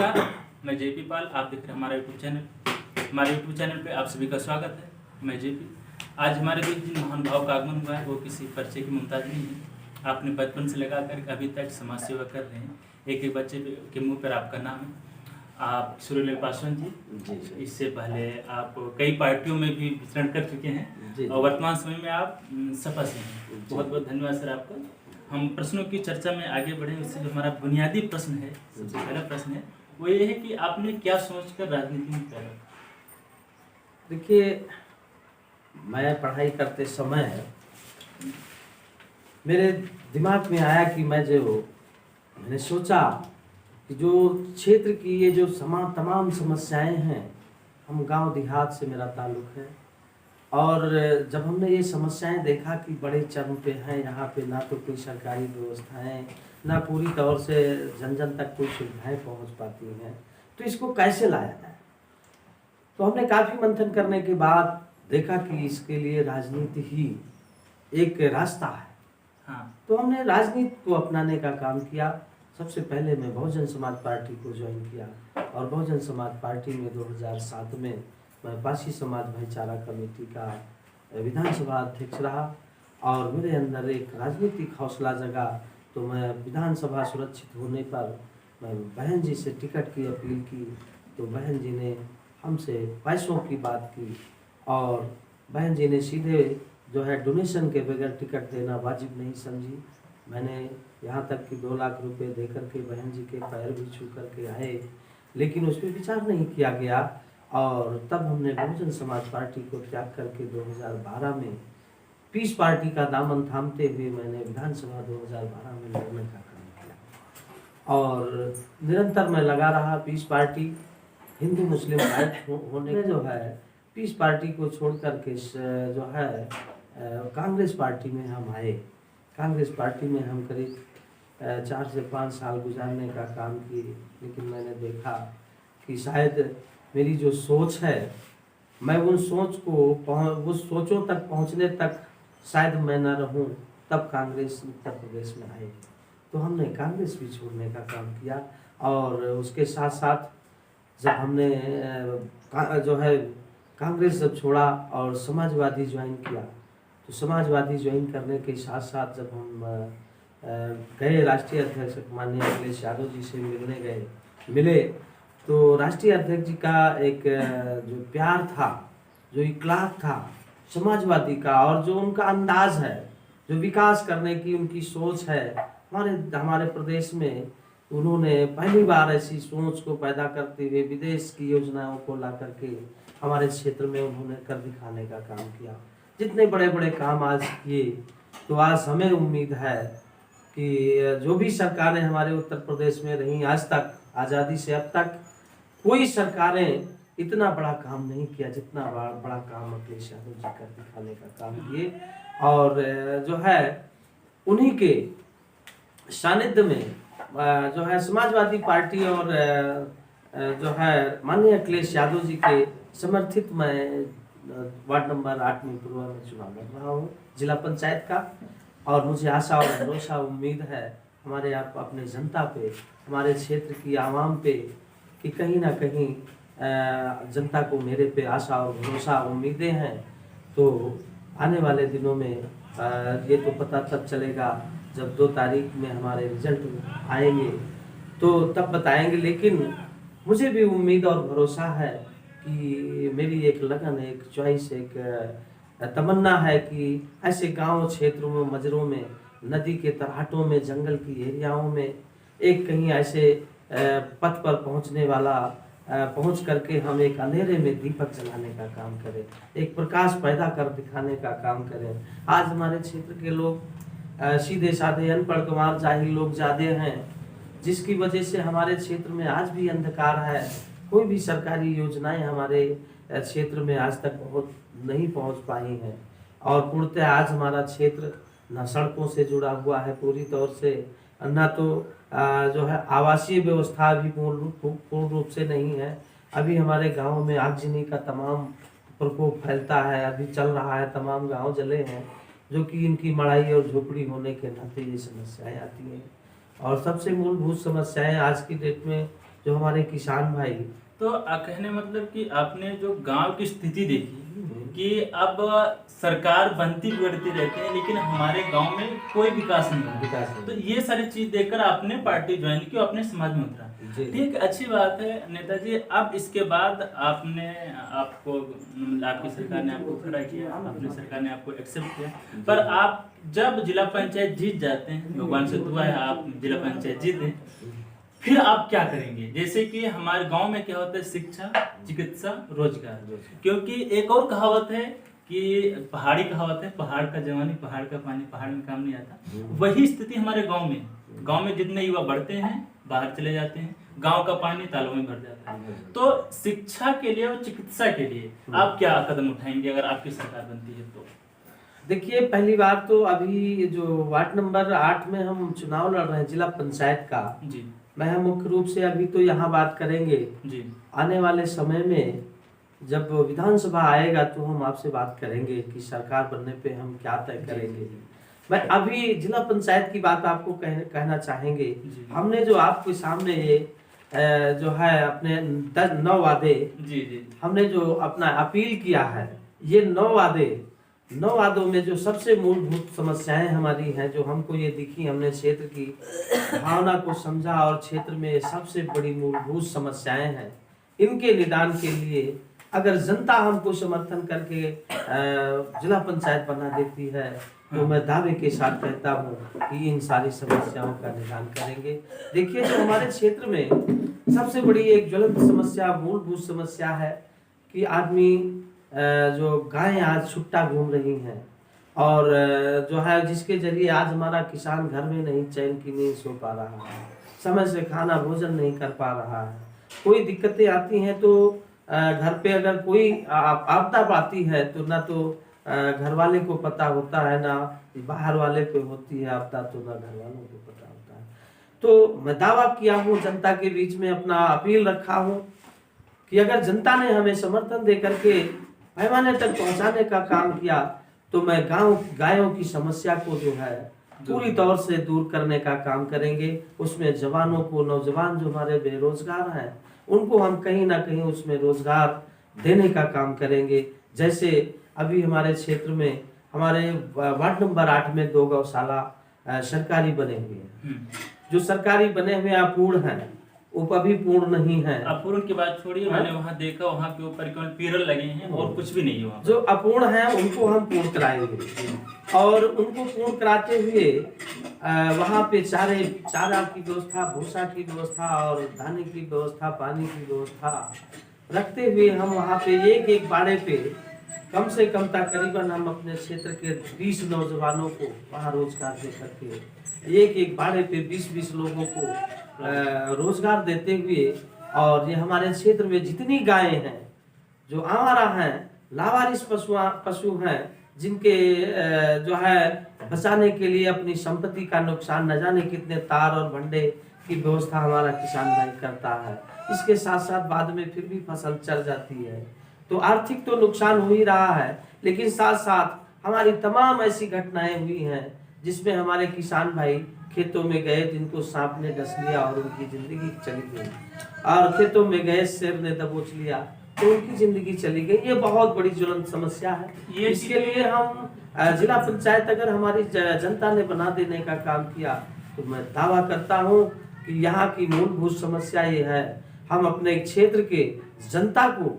नमस्कार, मैं जेपी पाल। आप देख रहे हैं हमारे यूट्यूब चैनल पे आप सभी का स्वागत है। मैं जेपी। आज हमारे बीच जिन महान भाव का आगमन हुआ है वो किसी परिचय की मुमताज नहीं है। आपने बचपन से लगा कर अभी तक समाज सेवा कर रहे हैं। एक एक बच्चे के मुंह पर आपका नाम है। आप सुरीला पासवान जी, इससे पहले आप कई पार्टियों में भी विचरण कर चुके हैं और वर्तमान समय में आप सपा से हैं। बहुत बहुत धन्यवाद सर आपका। हम प्रश्नों की चर्चा में आगे बढ़े, उससे जो हमारा बुनियादी प्रश्न है, सबसे पहला प्रश्न है वो ये है कि आपने क्या सोचकर राजनीति में उतरा? देखिए, मैं पढ़ाई करते समय मेरे दिमाग में आया कि मैंने सोचा कि जो क्षेत्र की ये जो तमाम समस्याएं हैं, हम गांव देहात से मेरा ताल्लुक़ है, और जब हमने ये समस्याएं देखा कि बड़े चरम पे हैं, यहाँ पे ना तो कोई सरकारी व्यवस्थाएं, ना पूरी तौर से जन जन तक कोई सुविधाएं पहुँच पाती हैं, तो इसको कैसे लाया जाए। तो हमने काफ़ी मंथन करने के बाद देखा कि इसके लिए राजनीति ही एक रास्ता है। हाँ। तो हमने राजनीति को अपनाने का काम किया। सबसे पहले मैं बहुजन समाज पार्टी को ज्वाइन किया और बहुजन समाज पार्टी में 2007 में मैं पासी समाज भाईचारा कमेटी का विधानसभा अध्यक्ष रहा और मेरे अंदर एक राजनीतिक हौसला जगा। तो मैं विधानसभा सुरक्षित होने पर मैं बहन जी से टिकट की अपील की, तो बहन जी ने हमसे पैसों की बात की और बहन जी ने सीधे जो है डोनेशन के बगैर टिकट देना वाजिब नहीं समझी। मैंने यहाँ तक कि 2 लाख रुपए दे करके बहन जी के पैर भी छू करके आए, लेकिन उस पर विचार नहीं किया गया। और तब हमने बहुजन समाज पार्टी को त्याग करके 2012 में पीस पार्टी का दामन थामते हुए मैंने विधानसभा 2012 में लड़ने का काम किया और निरंतर मैं लगा रहा। पीस पार्टी हिंदू मुस्लिम राइट होने जो है पीस पार्टी को छोड़ करके जो है कांग्रेस पार्टी में हम आए। कांग्रेस पार्टी में हम करीब 4 से 5 साल गुजारने का काम किए, लेकिन मैंने देखा कि शायद मेरी जो सोच है, मैं उस सोचों तक पहुंचने तक शायद मैं न रहूं। तब कांग्रेस उत्तर प्रदेश में आए, तो हमने कांग्रेस भी छोड़ने का काम किया और उसके साथ साथ जब हमने जो है कांग्रेस जब छोड़ा और समाजवादी ज्वाइन किया, तो समाजवादी ज्वाइन करने के साथ साथ जब हम गए राष्ट्रीय अध्यक्ष माननीय अखिलेश यादव जी से मिले, तो राष्ट्रीय अध्यक्ष जी का एक जो प्यार था, जो इखलाक था समाजवादी का, और जो उनका अंदाज है, जो विकास करने की उनकी सोच है हमारे प्रदेश में, उन्होंने पहली बार ऐसी सोच को पैदा करते हुए विदेश की योजनाओं को ला करके हमारे क्षेत्र में उन्होंने कर दिखाने का काम किया। जितने बड़े बड़े काम आज किए, तो आज हमें उम्मीद है कि जो भी सरकारें हमारे उत्तर प्रदेश में रहीं आज तक, आज़ादी से अब तक कोई सरकारें इतना बड़ा काम नहीं किया जितना बड़ा काम अखिलेश यादव जी कर दिखाने का काम किए। और जो है उन्हीं के सानिध्य में जो है समाजवादी पार्टी और जो है माननीय अखिलेश यादव जी के समर्थित मैं वार्ड नंबर 8 में पूर्वा में चुनाव लड़ रहा हूँ जिला पंचायत का। और मुझे आशा और भरोसा उम्मीद है हमारे आप अपने जनता पे, हमारे क्षेत्र की आवाम पे, कि कहीं ना कहीं जनता को मेरे पे आशा और भरोसा उम्मीदें हैं। तो आने वाले दिनों में ये तो पता तब चलेगा जब 2 तारीख में हमारे रिजल्ट आएंगे, तो तब बताएंगे। लेकिन मुझे भी उम्मीद और भरोसा है कि मेरी एक लगन, एक चॉइस, एक तमन्ना है कि ऐसे गांव क्षेत्रों में, मजरों में, नदी के तराहटों में, जंगल की एरियाओं में एक कहीं ऐसे पथ पर पहुंच करके हम एक अंधेरे में दीपक जलाने का काम करें, एक प्रकाश पैदा कर दिखाने का काम करें। आज हमारे क्षेत्र के लोग सीधे साधे अनपढ़ गंवार जाहिल लोग ज़्यादा हैं, जिसकी वजह से हमारे क्षेत्र में आज भी अंधकार है। कोई भी सरकारी योजनाएं हमारे क्षेत्र में आज तक बहुत नहीं पहुंच पाई हैं और पूर्णतः आज हमारा क्षेत्र न सड़कों से जुड़ा हुआ है पूरी तौर से, न तो जो है आवासीय व्यवस्था भी पूर्ण रूप से नहीं है। अभी हमारे गांव में आगजनी का तमाम प्रकोप फैलता है, अभी चल रहा है, तमाम गांव जले हैं, जो कि इनकी मड़ाई और झोपड़ी होने के नाते ये समस्याएं आती हैं। और सबसे मूलभूत समस्याएं आज की डेट में जो हमारे किसान भाई। तो कहने मतलब कि आपने जो गांव की स्थिति देखी कि अब सरकार बनती बिगड़ती रहती है लेकिन हमारे गांव में कोई विकास नहीं हो रहा, तो ये सारी चीज देखकर आपने पार्टी ज्वाइन की और अपने समाज में उतरा। ठीक, अच्छी बात है नेताजी। अब इसके बाद आपने आपको आपकी सरकार ने आपको खड़ा किया, अपनी सरकार ने आपको एक्सेप्ट किया, पर आप जब जिला पंचायत जीत जाते हैं, भगवान से दुआ है आप जिला पंचायत जीते, फिर आप क्या करेंगे? जैसे कि हमारे गांव में क्या होता है, शिक्षा, चिकित्सा, रोजगार। क्योंकि एक और कहावत है कि पहाड़ी कहावत है, पहाड़ का जवानी पहाड़ का पानी पहाड़ में काम नहीं आता। वही स्थिति हमारे गांव में जितने युवा बढ़ते हैं बाहर चले जाते हैं, गांव का पानी तालों में भर जाता है। तो शिक्षा के लिए और चिकित्सा के लिए आप क्या कदम उठाएंगे अगर आपकी सरकार बनती है तो? देखिए, पहली बार तो अभी जो वार्ड नंबर 8 में हम चुनाव लड़ रहे हैं जिला पंचायत का जी, मैं मुख्य रूप से अभी तो यहाँ बात करेंगे जी। आने वाले समय में जब विधानसभा आएगा तो हम आपसे बात करेंगे कि सरकार बनने पे हम क्या तय करेंगे। मैं अभी जिला पंचायत की बात आपको कहना चाहेंगे। हमने जो आपके सामने ये जो है अपने 9 वादे जी हमने जो अपना अपील किया है, ये 9 वादों में जो सबसे मूलभूत समस्याएं हमारी हैं, जो हमको ये दिखी, हमने क्षेत्र की भावना को समझा और क्षेत्र में सबसे बड़ी मूलभूत समस्याएं हैं, इनके निदान के लिए अगर जनता हमको समर्थन करके जिला पंचायत बना देती है तो मैं दावे के साथ कहता हूँ कि इन सारी समस्याओं का निदान करेंगे। देखिए, जो हमारे क्षेत्र में सबसे बड़ी एक ज्वलंत समस्या, मूलभूत समस्या है कि आदमी जो गायें आज छुट्टा घूम रही हैं और जो है जिसके जरिए आज हमारा किसान घर में नहीं चैन की नींद सो पा रहा है, समय से खाना भोजन नहीं कर पा रहा है। कोई दिक्कतें आती हैं तो घर पे अगर कोई आपदा पाती है तो ना तो घर वाले को पता होता है, ना बाहर वाले पे होती है आपदा, तो ना घर वालों को पता होता है। तो मैं दावा किया हूँ, जनता के बीच में अपना अपील रखा हूँ कि अगर जनता ने हमें समर्थन दे करके पैमाने तक पहुंचाने का काम किया तो मैं गायों की समस्या को जो है पूरी तौर से दूर करने का काम करेंगे। उसमें जवानों को, नौजवान जो हमारे बेरोजगार हैं, उनको हम कहीं ना कहीं उसमें रोजगार देने का काम करेंगे। जैसे अभी हमारे क्षेत्र में हमारे वार्ड नंबर 8 में 2 गौशाला सरकारी बने हुए हैं। जो सरकारी बने हुए अपूर्ण हैं, वो अभी पूर्ण नहीं है। अपूर्ण की बात छोड़िए, मैंने वहाँ देखा, वहाँ के ऊपर केवल पिलर लगे हैं और कुछ भी नहीं है वहाँ। जो अपूर्ण है उनको हम पूर्ण कराएंगे और उनको पूर्ण कराते हुए वहाँ पे चारा की व्यवस्था, भूसा की व्यवस्था और दाने की व्यवस्था, पानी की व्यवस्था रखते हुए हम वहाँ पे एक बाड़े पे कम से कम तकरीबन हम अपने क्षेत्र के 20 नौजवानों को वहाँ रोजगार दे करके एक बाड़े पे 20 लोगों को रोजगार देते हुए, और ये हमारे क्षेत्र में जितनी गायें हैं जो आवारा हैं, लावारिस पशु हैं, जिनके जो है बचाने के लिए अपनी संपत्ति का नुकसान न जाने कितने तार और भंडे की व्यवस्था हमारा किसान भाई करता है। इसके साथ साथ बाद में फिर भी फसल चल जाती है तो आर्थिक तो नुकसान हो ही रहा है, लेकिन साथ साथ हमारी तमाम ऐसी घटनाएं हुई हैं जिसमें हमारे किसान भाई खेतों में गए, जिनको सांप ने डस लिया और उनकी जिंदगी चली गई, और खेतों में गए शेर ने दबोच लिया तो उनकी जिंदगी चली गई। ये बहुत बड़ी ज्वलंत समस्या है। इसके लिए हम जिला पंचायत अगर हमारी जनता ने बना देने का काम किया तो मैं दावा करता हूँ कि यहाँ की मूलभूत समस्या ये है, हम अपने क्षेत्र के जनता को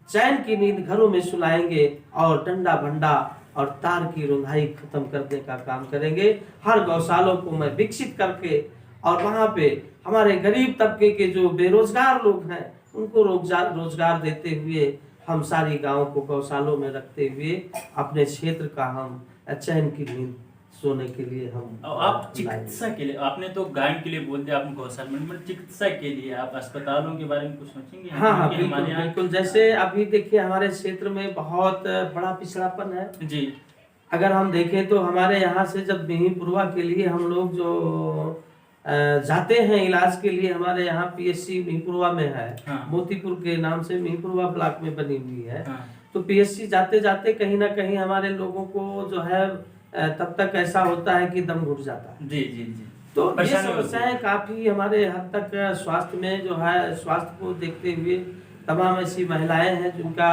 चैन की नींद घरों में सुलाएंगे और डंडा भंडा और तार की रुंधाई खत्म करने का काम करेंगे। हर गौशालों को मैं विकसित करके और वहाँ पे हमारे गरीब तबके के जो बेरोजगार लोग हैं उनको रोजगार देते हुए हम सारी गांवों को गौशालों में रखते हुए अपने क्षेत्र का हम चैन की नींद सोने के लिए हम। आप चिकित्सा के लिए, आपने तो गाय के लिए बोल दिया, आपने गौशाला में, चिकित्सा के लिए आप अस्पतालों के बारे में कुछ सोचेंगे? हाँ, बिल्कुल। जैसे अभी देखिए हमारे क्षेत्र में बहुत बड़ा पिछड़ापन है जी। अगर हम देखें तो हमारे यहाँ से जब मिहींपुरवा के लिए हम लोग जो जाते हैं इलाज के लिए, हमारे यहाँ पीएचसी मिहींपुरवा में है। हाँ। मोतीपुर के नाम से मिहींपुरवा ब्लॉक में बनी हुई है। हाँ। तो पीएचसी जाते जाते कहीं ना कहीं हमारे लोगों को जो है तब तक ऐसा होता है कि दम घुट जाता है। जी जी जी। तो ये परेशानी होती है। समस्याएं काफी हमारे हद तक स्वास्थ्य में जो है, स्वास्थ्य को देखते हुए तमाम ऐसी महिलाएं हैं जिनका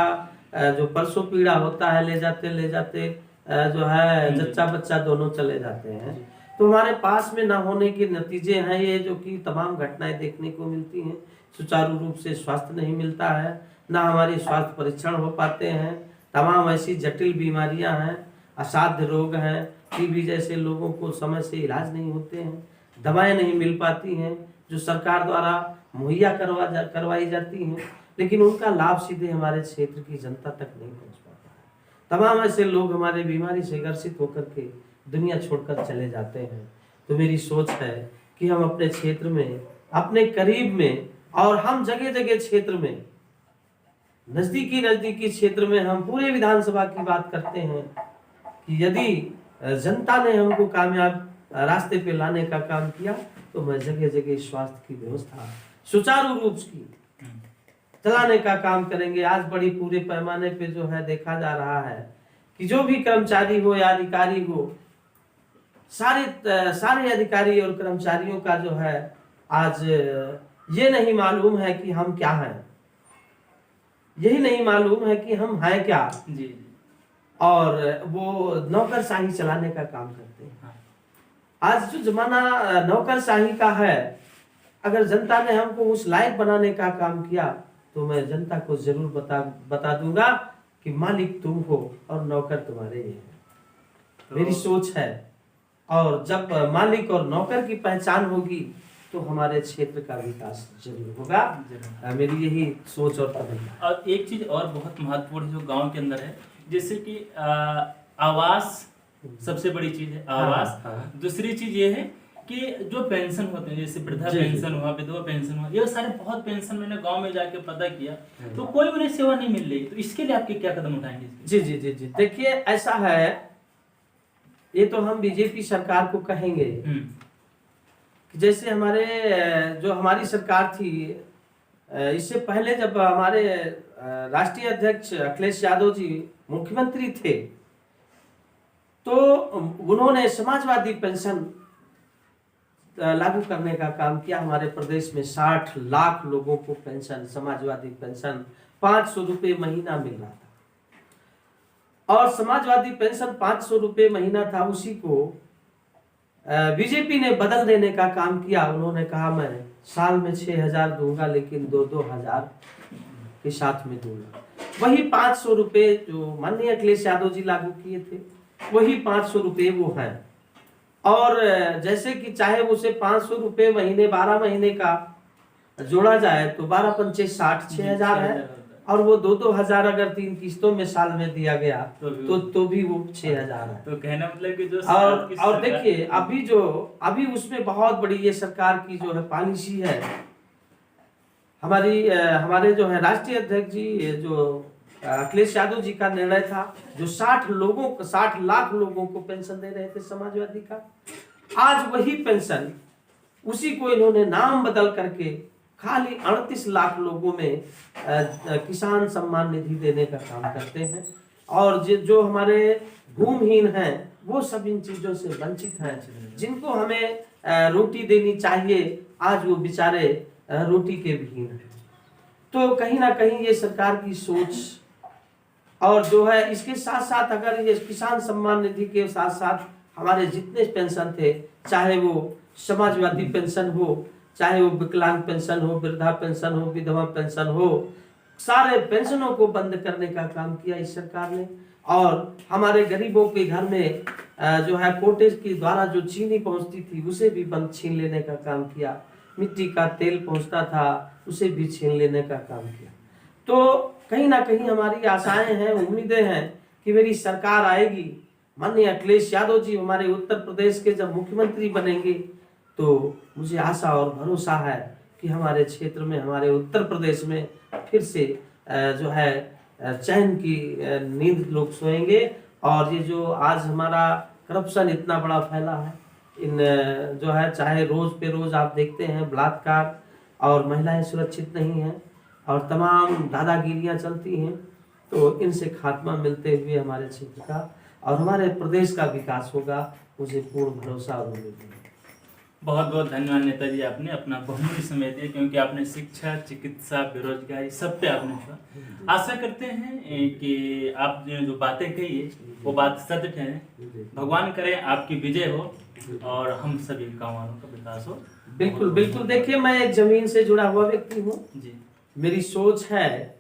जो परसों पीड़ा होता है, ले जाते जो है जच्चा बच्चा दोनों चले जाते हैं। तो हमारे पास में ना होने के नतीजे हैं ये, जो कि तमाम घटनाएं देखने को मिलती हैं। सुचारू रूप से स्वास्थ्य नहीं मिलता है, ना हमारे स्वास्थ्य परीक्षण हो पाते हैं, तमाम ऐसी जटिल बीमारियां हैं, असाध्य रोग हैं, टीबी जैसे लोगों को समय से इलाज नहीं होते हैं, दवाएं नहीं मिल पाती हैं जो सरकार द्वारा मुहैया करवाई जाती हैं, लेकिन उनका लाभ सीधे हमारे क्षेत्र की जनता तक नहीं पहुंच पाता है। तमाम ऐसे लोग हमारे बीमारी से ग्रसित होकर के दुनिया छोड़कर चले जाते हैं। तो मेरी सोच है कि हम अपने क्षेत्र में, अपने करीब में, और हम जगह जगह क्षेत्र में, नजदीकी क्षेत्र में हम पूरे विधानसभा की बात करते हैं कि यदि जनता ने हमको कामयाब रास्ते पे लाने का काम किया तो मैं जगह जगह स्वास्थ्य की व्यवस्था सुचारू रूप की चलाने का काम करेंगे। आज बड़ी पूरे पैमाने पे जो है देखा जा रहा है कि जो भी कर्मचारी हो या अधिकारी हो, सारे अधिकारी और कर्मचारियों का जो है आज ये नहीं मालूम है कि हम क्या हैं, यही नहीं मालूम है कि हम हैं क्या जी। और वो नौकरशाही चलाने का काम करते हैं। आज जो जमाना नौकरशाही का है, अगर जनता ने हमको उस लायक बनाने का काम किया तो मैं जनता को जरूर बता दूंगा कि मालिक तुम हो और नौकर तुम्हारे ही है। मेरी सोच है, और जब मालिक और नौकर की पहचान होगी तो हमारे क्षेत्र का विकास जरूर होगा। मेरी यही सोच और तमन्ना। और एक चीज और बहुत महत्वपूर्ण जो गांव के अंदर है, जैसे कि आवास सबसे बड़ी चीज है, आवास। हाँ। दूसरी चीज ये है कि जो पेंशन होते हैं, जैसे वृद्धा पेंशन हुआ, विधवा पेंशन हुआ, ये सारे बहुत पेंशन मैंने गांव में जाके पता किया तो कोई उन्हें सेवा नहीं मिल रही। तो इसके लिए आपके क्या कदम उठाएंगे? जी जी जी जी देखिए, ऐसा है, ये तो हम बीजेपी सरकार को कहेंगे कि जैसे हमारी सरकार थी, इससे पहले जब हमारे राष्ट्रीय अध्यक्ष अखिलेश यादव जी मुख्यमंत्री थे तो उन्होंने समाजवादी पेंशन लागू करने का काम किया। हमारे प्रदेश में 60 लाख लोगों को पेंशन, समाजवादी पेंशन 500 रुपये महीना मिल रहा था। और समाजवादी पेंशन 500 रुपये महीना था, उसी को बीजेपी ने बदल देने का काम किया। उन्होंने कहा मैं साल में 6,000 दूंगा, लेकिन 2-2 हजार के साथ में दूंगा। वही 500 रुपये जो माननीय अखिलेश यादव जी लागू किए थे, वही 500 रुपये वो है। और जैसे कि चाहे उसे 500 रुपये महीने 12 महीने का जोड़ा जाए तो 12×5 60, 6,000 है। और वो 2-2 हजार अगर 3 किस्तों में साल में दिया गया तो भी वो 6,000 है। तो कहना मतलब कि जो और देखिए अभी उसमें बहुत बड़ी ये सरकार की जो है पॉलिसी है, हमारे जो है राष्ट्रीय अध्यक्ष जी जो अखिलेश यादव जी का निर्णय था, जो 60 लाख लोगों को पेंशन दे रहे थे समाजवादी का, आज वही पेंशन, उसी को इन्होंने नाम बदल करके खाली 38 लाख लोगों में किसान सम्मान निधि देने का काम करते हैं। और जो हमारे भूमिहीन हैं वो सब इन चीजों से वंचित हैं, जिनको हमें रोटी देनी चाहिए, आज वो बेचारे रोटी के विहीन हैं। तो कहीं ना कहीं ये सरकार की सोच, और जो है इसके साथ साथ अगर ये किसान सम्मान निधि के साथ साथ हमारे जितने पेंशन थे, चाहे वो समाजवादी पेंशन हो, चाहे वो विकलांग पेंशन हो, वृद्धा पेंशन हो, विधवा पेंशन हो, सारे पेंशनों को बंद करने का काम किया इस सरकार ने। और हमारे गरीबों के घर में जो है कोटे के द्वारा जो चीनी पहुंचती थी उसे भी बंद छीन लेने का काम किया। मिट्टी का तेल पहुंचता था उसे भी छीन लेने का काम किया। तो कहीं ना कहीं हमारी आशाएं हैं, उम्मीदें हैं कि मेरी सरकार आएगी, माननीय अखिलेश यादव जी हमारे उत्तर प्रदेश के जब मुख्यमंत्री बनेंगे तो मुझे आशा और भरोसा है कि हमारे क्षेत्र में, हमारे उत्तर प्रदेश में फिर से जो है चैन की नींद लोग सोएंगे। और ये जो आज हमारा करप्शन इतना बड़ा फैला है, इन जो है चाहे रोज पे रोज आप देखते हैं बलात्कार, और महिलाएं सुरक्षित नहीं हैं, और तमाम दादागिरियां चलती हैं, तो इनसे खात्मा मिलते हुए हमारे क्षेत्र का और हमारे प्रदेश का विकास होगा, मुझे पूर्ण भरोसा और उम्मीद है। बहुत बहुत धन्यवाद नेताजी, आपने अपना बहुमूल्य समय दिया, क्योंकि आपने शिक्षा, चिकित्सा, बेरोजगारी सब पे आपने छुआ। आशा करते हैं कि आप जो बातें कही है वो बात सत्य ठहरे। भगवान करे आपकी विजय हो और हम सभी गाँव वालों का विकास हो। बिल्कुल बिल्कुल। देखिए, मैं एक जमीन से जुड़ा हुआ व्यक्ति हूँ जी। मेरी सोच है,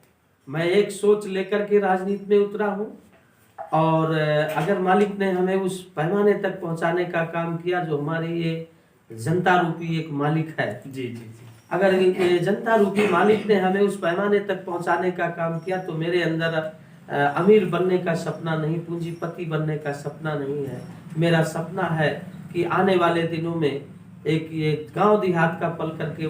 मैं एक सोच लेकर के राजनीति में उतरा हूँ, और अगर मालिक ने हमें उस पैमाने तक पहुंचाने का काम किया जो हमारे ये जनता रूपी एक मालिक है, जी जी जी। अगर ये जनता रूपी मालिक ने हमें उस पैमाने तक पहुंचाने का काम किया तो मेरे अंदर अमीर बनने का सपना नहीं, पूंजीपति बनने का सपना नहीं है। मेरा सपना है कि आने वाले दिनों में एक ये गांव देहात का पल करके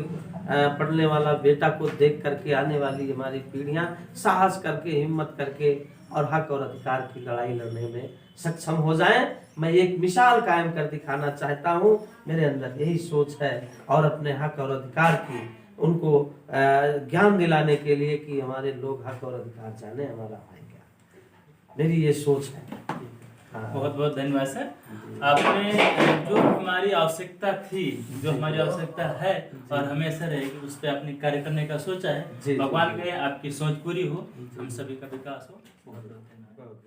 पढ़ने वाला बेटा को देख करके आने वाली हमारी पीढ़ियां साहस करके, हिम्मत करके और हक और अधिकार की लड़ाई लड़ने में सक्षम हो जाएं। मैं एक मिसाल कायम कर दिखाना चाहता हूं, मेरे अंदर यही सोच है, और अपने हक और अधिकार की उनको ज्ञान दिलाने के लिए कि हमारे लोग हक और अधिकार जाने, हमारा भाई क्या, मेरी ये सोच है। हाँ। बहुत बहुत धन्यवाद सर, आपने जो हमारी आवश्यकता थी, जो हमारी आवश्यकता है और हमेशा रहेगी, उस पर आपने कार्य करने का सोचा है। भगवान करे आपकी सोच पूरी हो, हम सभी का विकास हो। बहुत बहुत धन्यवाद।